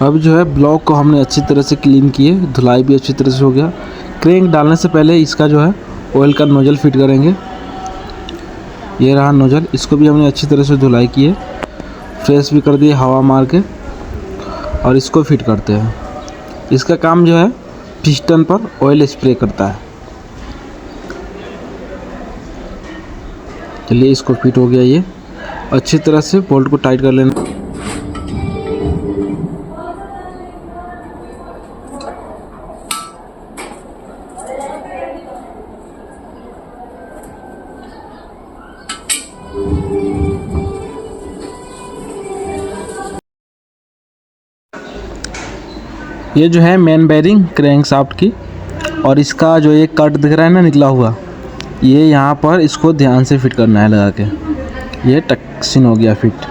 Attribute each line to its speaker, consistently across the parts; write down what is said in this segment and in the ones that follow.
Speaker 1: अब जो है ब्लॉक को हमने अच्छी तरह से क्लीन किए, धुलाई भी अच्छी तरह से हो गया। क्रैंक डालने से पहले इसका जो है ऑयल का नोजल फिट करेंगे। ये रहा नोजल, इसको भी हमने अच्छी तरह से धुलाई की है, फ्रेश भी कर दिए हवा मार के, और इसको फिट करते हैं। इसका काम जो है पिस्टन पर ऑयल स्प्रे करता है। चलिए इसको फिट हो गया, ये अच्छी तरह से बोल्ट को टाइट कर लेना। ये जो है मेन बेरिंग क्रैंक शाफ्ट की, और इसका जो ये कट दिख रहा है ना निकला हुआ, ये यहाँ पर इसको ध्यान से फिट करना है लगा के। ये टक्सिन हो गया फिट।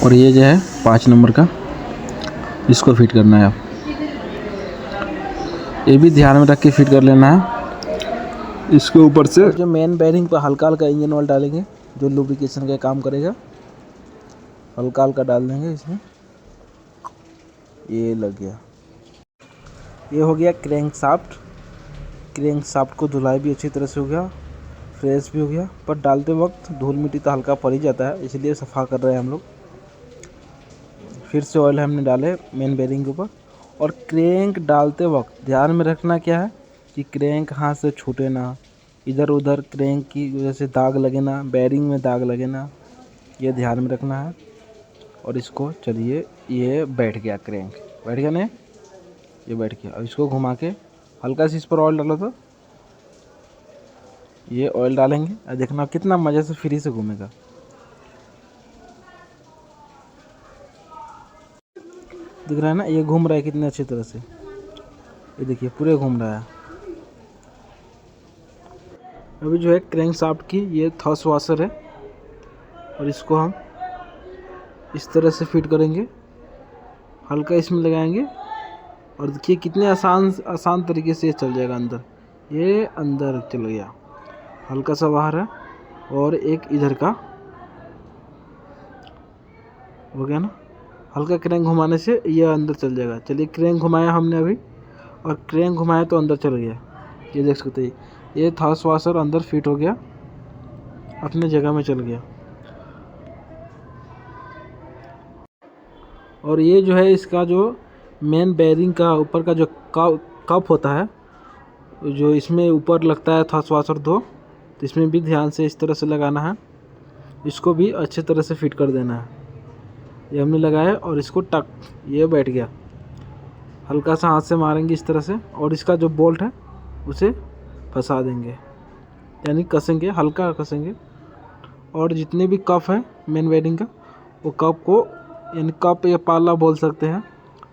Speaker 1: और ये जो है 5 नंबर का, इसको फिट करना है। अब ये भी ध्यान में रख के फिट कर लेना है। इसके ऊपर से जो मेन बेरिंग पर हल्का हल्का इंजन ऑयल डालेंगे, जो लुब्रिकेशन का काम करेगा। हल्का हल्का डाल देंगे इसमें। ये लग गया। ये हो गया क्रैंक शाफ्ट। क्रैंक शाफ्ट को धुलाई भी अच्छी तरह से हो गया, फ्रेश भी हो गया, पर डालते वक्त धूल मिट्टी तो हल्का पड़ ही जाता है, इसलिए सफ़ा कर रहे हैं हम लोग। फिर से ऑयल हमने डाले मेन बेरिंग के ऊपर। और क्रैंक डालते वक्त ध्यान में रखना क्या है कि क्रैंक हाथ से छूटे ना, इधर उधर क्रैंक की वजह से दाग लगे ना, बेरिंग में दाग लगे ना, ये ध्यान में रखना है। और इसको चलिए, ये बैठ गया, क्रैंक बैठ गया नहीं, ये बैठ गया। अब इसको घुमा के हल्का सी इस पर ऑयल डालो, तो ये ऑयल डालेंगे और देखना कितना मज़े से फ्री से घूमेगा। दिख रहा है ना, ये घूम रहा है कितने अच्छी तरह से। ये देखिए पूरे घूम रहा है। अभी जो है क्रैंक शाफ्ट की ये थ्रस्ट वॉशर है, और इसको हम इस तरह से फिट करेंगे, हल्का इसमें लगाएंगे, और देखिए कितने आसान तरीके से ये चल जाएगा अंदर। ये अंदर चल गया, हल्का सा बाहर है, और एक इधर का हो गया ना। हल्का क्रैंक घुमाने से ये अंदर चल जाएगा। चलिए क्रैंक घुमाया हमने अभी, और क्रैंक घुमाया तो अंदर चल गया। ये देख सकते हैं, ये थ्रस्ट वॉशर अंदर फिट हो गया, अपने जगह में चल गया। और ये जो है इसका जो मेन बेरिंग का ऊपर का जो कप होता है, जो इसमें ऊपर लगता है थ्रस्ट वॉशर 2, तो इसमें भी ध्यान से इस तरह से लगाना है। इसको भी अच्छे तरह से फिट कर देना है। ये हमने लगाया और इसको टक, ये बैठ गया। हल्का सा हाथ से मारेंगे इस तरह से, और इसका जो बोल्ट है उसे फंसा देंगे, यानी कसेंगे, हल्का कसेंगे। और जितने भी कप है मेन बेरिंग का, वो कप को, यानी कप या पाला बोल सकते हैं,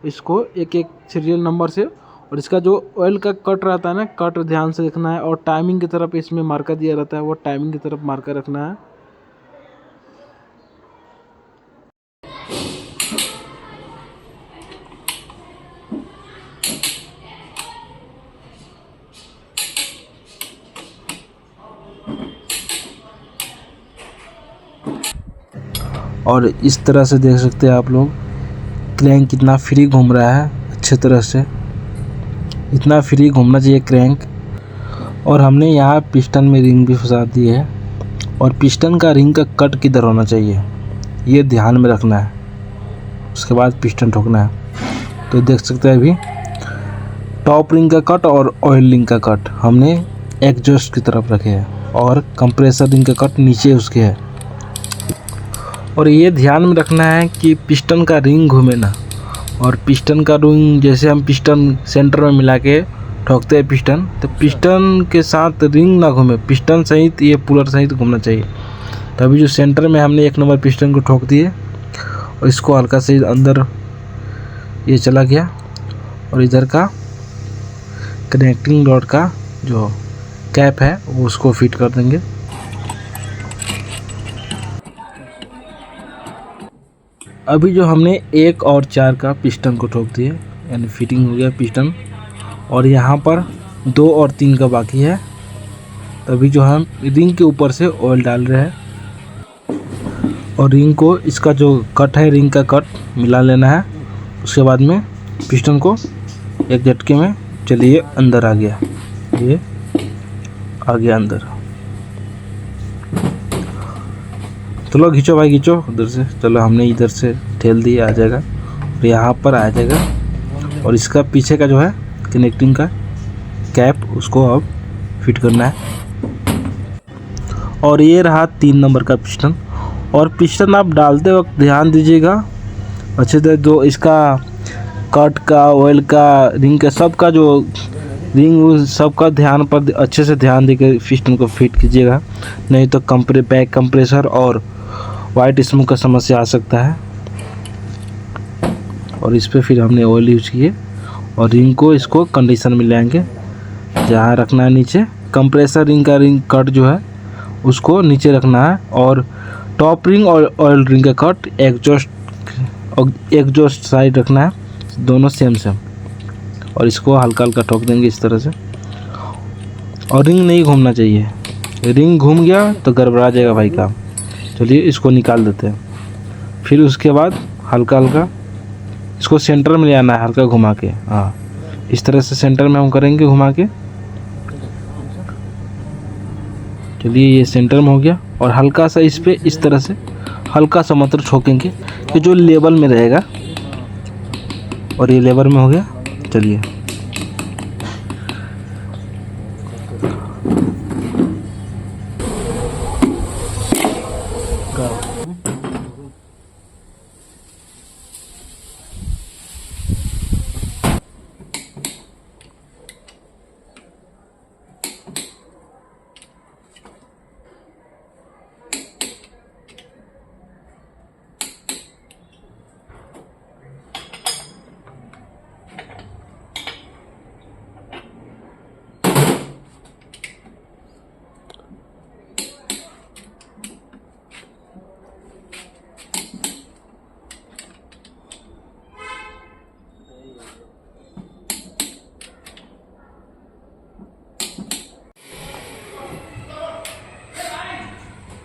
Speaker 1: इसको एक एक सीरियल नंबर से, और इसका जो ऑयल का कट रहता है ना, कट ध्यान से देखना है। और टाइमिंग की तरफ इसमें मार्कर दिया रहता है, वो टाइमिंग की तरफ मार्कर रखना है। और इस तरह से देख सकते हैं आप लोग, क्रैंक कितना फ्री घूम रहा है अच्छे तरह से। इतना फ्री घूमना चाहिए क्रैंक। और हमने यहाँ पिस्टन में रिंग भी फंसा दी है, और पिस्टन का रिंग का कट किधर होना चाहिए ये ध्यान में रखना है, उसके बाद पिस्टन ठोकना है। तो देख सकते हैं अभी टॉप रिंग का कट और ऑयल रिंग का कट हमने एग्जॉस्ट की तरफ रखे हैं, और कंप्रेसर रिंग का कट नीचे उसके है। और ये ध्यान में रखना है कि पिस्टन का रिंग घूमे ना, और पिस्टन का रिंग जैसे हम पिस्टन सेंटर में मिला के ठोकते हैं पिस्टन, तो पिस्टन के साथ रिंग ना घूमे, पिस्टन सहित ये पुलर सहित घूमना चाहिए। तो अभी जो सेंटर में हमने 1 नंबर पिस्टन को ठोक दिए, और इसको हल्का से अंदर ये चला गया, और इधर का कनेक्टिंग रॉड का जो कैप है वो उसको फिट कर देंगे। अभी जो हमने 1 और 4 का पिस्टन को ठोक दिए, यानी फिटिंग हो गया पिस्टन, और यहाँ पर 2 और 3 का बाकी है। तभी जो हम रिंग के ऊपर से ऑयल डाल रहे हैं, और रिंग को, इसका जो कट है रिंग का कट मिला लेना है, उसके बाद में पिस्टन को एक झटके में, चलिए अंदर आ गया, ये आ गया अंदर। चलो खींचो भाई खींचो उधर से। चलो हमने इधर से ठेल दिया, आ जाएगा और यहाँ पर आ जाएगा। और इसका पीछे का जो है कनेक्टिंग का कैप, उसको अब फिट करना है। और ये रहा 3 नंबर का पिस्टन। और पिस्टन आप डालते वक्त ध्यान दीजिएगा अच्छे से, जो इसका कट का, ऑयल का, रिंग का, सब का जो रिंग सब का ध्यान पर अच्छे से ध्यान देकर पिस्टन को फिट कीजिएगा, नहीं तो बैक कंप्रेसर और वाइट स्मोक का समस्या आ सकता है। और इस पर फिर हमने ऑयल यूज किए और रिंग को इसको कंडीशन में ले आएंगे, जहाँ रखना है नीचे कंप्रेसर रिंग का, रिंग कट जो है उसको नीचे रखना है। और टॉप रिंग और ऑयल रिंग का कट एग्जॉस्ट साइड रखना है, दोनों सेम। और इसको हल्का हल्का ठोक देंगे इस तरह से। और रिंग नहीं घूमना चाहिए, रिंग घूम गया तो गड़बड़ा जाएगा भाई काम। चलिए इसको निकाल देते हैं। फिर उसके बाद हल्का हल्का इसको सेंटर में ले आना है, हल्का घुमा के। हाँ, इस तरह से सेंटर में हम करेंगे घुमा के। चलिए ये सेंटर में हो गया। और हल्का सा इस पे इस तरह से हल्का सा मतलब ठोकेंगे कि जो लेवल में रहेगा। और ये लेवल में हो गया। चलिए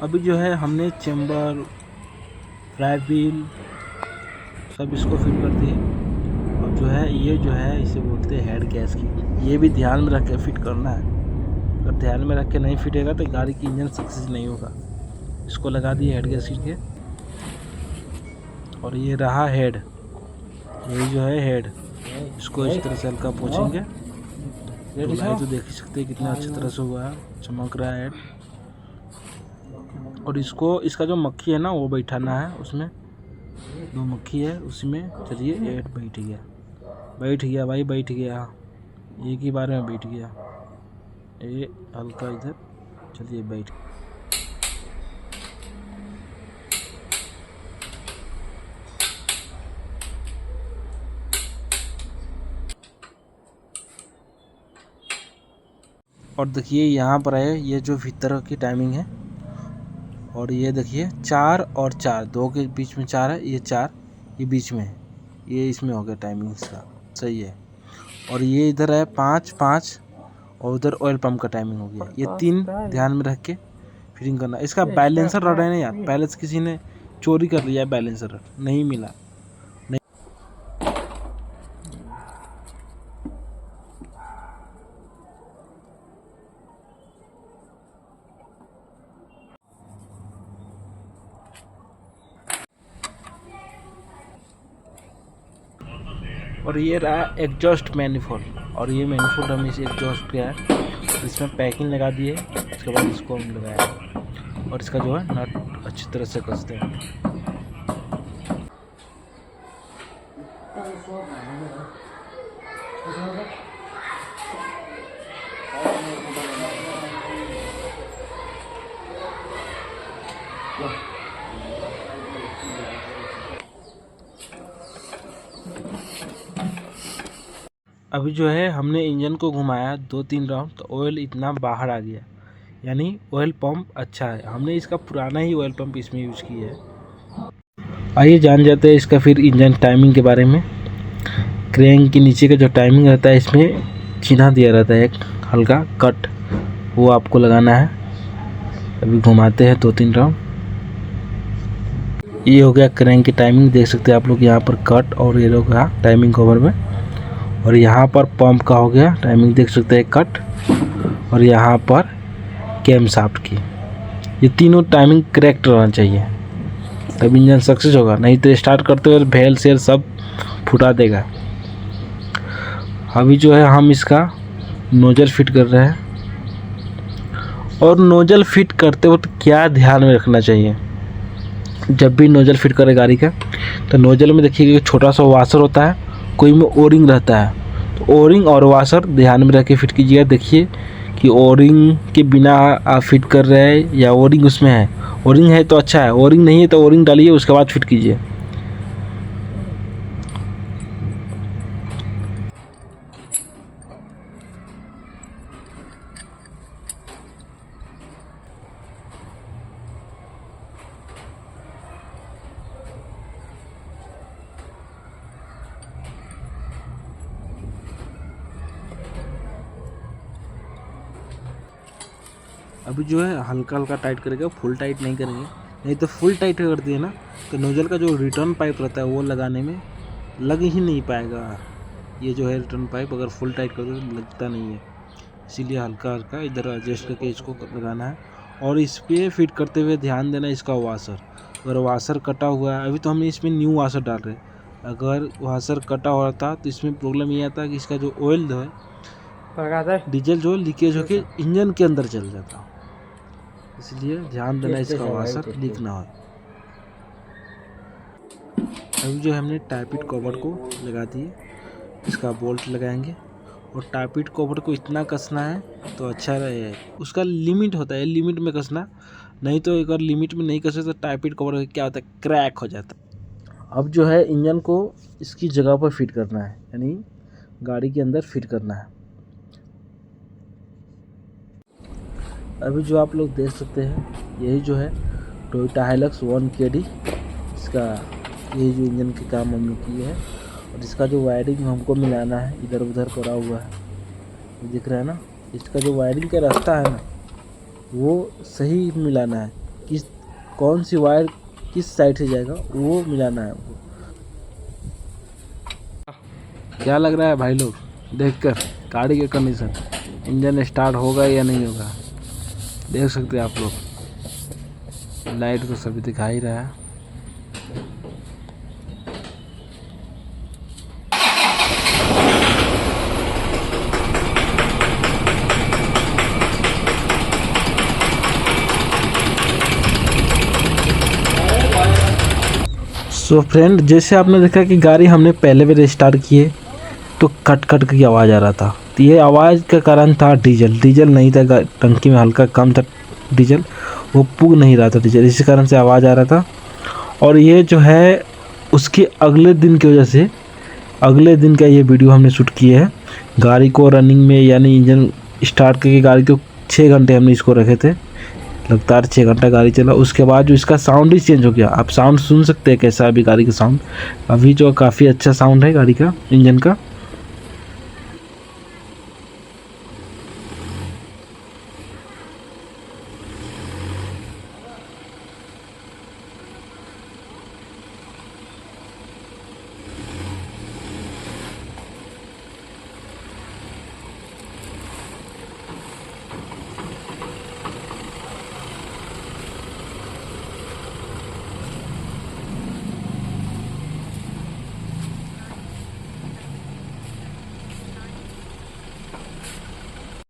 Speaker 1: अभी जो है हमने चेम्बर, फ्लाई व्हील सब इसको फिट कर दिए। और जो है ये जो है इसे बोलते हैं हेड गैस्केट, ये भी ध्यान में रख के फिट करना है। अगर ध्यान में रख के नहीं फिटेगा तो गाड़ी की इंजन सक्सेस नहीं होगा। इसको लगा दिए हेड गैस्केट के। और ये रहा हेड, ये जो है हेड, इसको इस तरह से हल्का पोंछेंगे। धुलाई तो देख ही सकते हैं कितना अच्छी तरह से हुआ है, चमक रहा है हेड। और इसको, इसका जो मक्खी है ना वो बैठाना है, उसमें 2 मक्खी है उसमें। चलिए हेड बैठ गया, बैठ गया भाई, बैठ गया, एक ही बार में बैठ गया। ये हल्का इधर, चलिए बैठ। और देखिए यहाँ पर है ये जो भीतर की टाइमिंग है। और ये देखिए 4 और 4, 2 के बीच में 4 है, ये 4 ये बीच में है, ये इसमें हो गया टाइमिंग इसका, सही है। और ये इधर है 5 5 और उधर ऑयल पंप का टाइमिंग हो गया। ये 3 ध्यान में रख के फिटिंग करना। इसका बैलेंसर रड है ना यार, पहले से किसी ने चोरी कर लिया, बैलेंसर रड नहीं मिला। और ये रहा एग्जॉस्ट मैनिफोल्ड। और ये मैनिफोल्ड हम इस एग्जॉस्ट किया है, इसमें पैकिंग लगा दी है। उसके बाद इसको हम लगाया और इसका जो है नट अच्छी तरह से कसते हैं। अभी जो है हमने इंजन को घुमाया 2-3 राउंड, तो ऑयल इतना बाहर आ गया, यानी ऑयल पंप अच्छा है। हमने इसका पुराना ही ऑयल पंप इसमें यूज़ किया है। आइए जान जाते हैं इसका फिर इंजन टाइमिंग के बारे में। क्रैंक के नीचे का जो टाइमिंग रहता है, इसमें चिन्हा दिया रहता है एक हल्का कट, वो आपको लगाना है। अभी घुमाते हैं 2-3 राउंड। ये हो गया क्रैंक की टाइमिंग, देख सकते हैं आप लोग यहाँ पर कट और ये लोग गया टाइमिंग कवर में। और यहाँ पर पंप का हो गया टाइमिंग, देख सकते हैं कट। और यहाँ पर कैम शाफ्ट की, ये तीनों टाइमिंग करेक्ट रहना चाहिए तब इंजन सक्सेस होगा, नहीं तो स्टार्ट करते हुए भेल सेल सब फुटा देगा। अभी जो है हम इसका नोजल फिट कर रहे हैं। और नोजल फिट करते वक्त क्या ध्यान में रखना चाहिए, जब भी नोजल फिट करें गाड़ी का तो नोजल में देखिए छोटा सा वाशर होता है, कोई में ओरिंग रहता है, तो ओरिंग और वाशर ध्यान में रख के फिट कीजिएगा। देखिए कि ओरिंग के बिना आप फिट कर रहे हैं या ओरिंग उसमें है, ओरिंग है तो अच्छा है, ओरिंग नहीं है तो ओरिंग डालिए उसके बाद फिट कीजिए। अभी जो है हल्का हल्का टाइट करेगा, फुल टाइट नहीं करेंगे, नहीं तो फुल टाइट कर दिए ना तो नोजल का जो रिटर्न पाइप रहता है वो लगाने में लग ही नहीं पाएगा। ये जो है रिटर्न पाइप अगर फुल टाइट कर दो तो लगता नहीं है, इसीलिए हल्का हल्का इधर एडजस्ट करके इसको लगाना है। और इस पर फिट करते हुए ध्यान देना इसका वाशर, अगर वाशर कटा हुआ है, अभी तो हमने इसमें न्यू वाशर डाल रहे हैं, अगर वाशर कटा हुआ था तो इसमें प्रॉब्लम ये आता कि इसका जो ऑयल जो है डीजल जो लीकेज होकर इंजन के अंदर चल जाता, इसलिए ध्यान देना इसका वाशर लीक ना हो। अभी जो हमने टाइपिट कवर को लगा दिए, इसका बोल्ट लगाएंगे और टाइपिट कवर को इतना कसना है तो अच्छा रहे, उसका लिमिट होता है, लिमिट में कसना, नहीं तो अगर लिमिट में नहीं कसे तो टाइपिट कवर क्या होता है क्रैक हो जाता है। अब जो है इंजन को इसकी जगह पर फिट करना है, यानी गाड़ी के अंदर फिट करना है। अभी जो आप लोग देख सकते हैं यही जो है टोयोटा हाइलक्स 1KD, इसका यही जो इंजन के काम हमने किए हैं। और इसका जो वायरिंग हमको मिलाना है इधर उधर पड़ा हुआ है, दिख रहा है ना, इसका जो वायरिंग का रास्ता है ना वो सही मिलाना है, किस कौन सी वायर किस साइड से जाएगा वो मिलाना है हमको। क्या लग रहा है भाई लोग देखकर गाड़ी के कंडीशन, इंजन स्टार्ट होगा या नहीं होगा, देख सकते हैं आप लोग, लाइट तो सभी दिखा ही रहा है। सो फ्रेंड, जैसे आपने देखा कि गाड़ी हमने पहले बार स्टार्ट किए तो कट कट की आवाज़ आ रहा था, तो ये आवाज़ का कारण था डीजल नहीं था, टंकी में हल्का कम था डीजल, वो पुग नहीं रहा था डीजल, इसी कारण से आवाज़ आ रहा था। और ये जो है उसके अगले दिन की वजह से अगले दिन का ये वीडियो हमने शूट किए हैं गाड़ी को रनिंग में, यानी इंजन स्टार्ट करके गाड़ी को 6 घंटे हमने इसको रखे थे, लगातार 6 घंटा गाड़ी चला। उसके बाद जो इसका साउंड ही चेंज हो गया, आप साउंड सुन सकते हैं कैसा अभी गाड़ी का साउंड, अभी जो काफ़ी अच्छा साउंड है गाड़ी का इंजन का।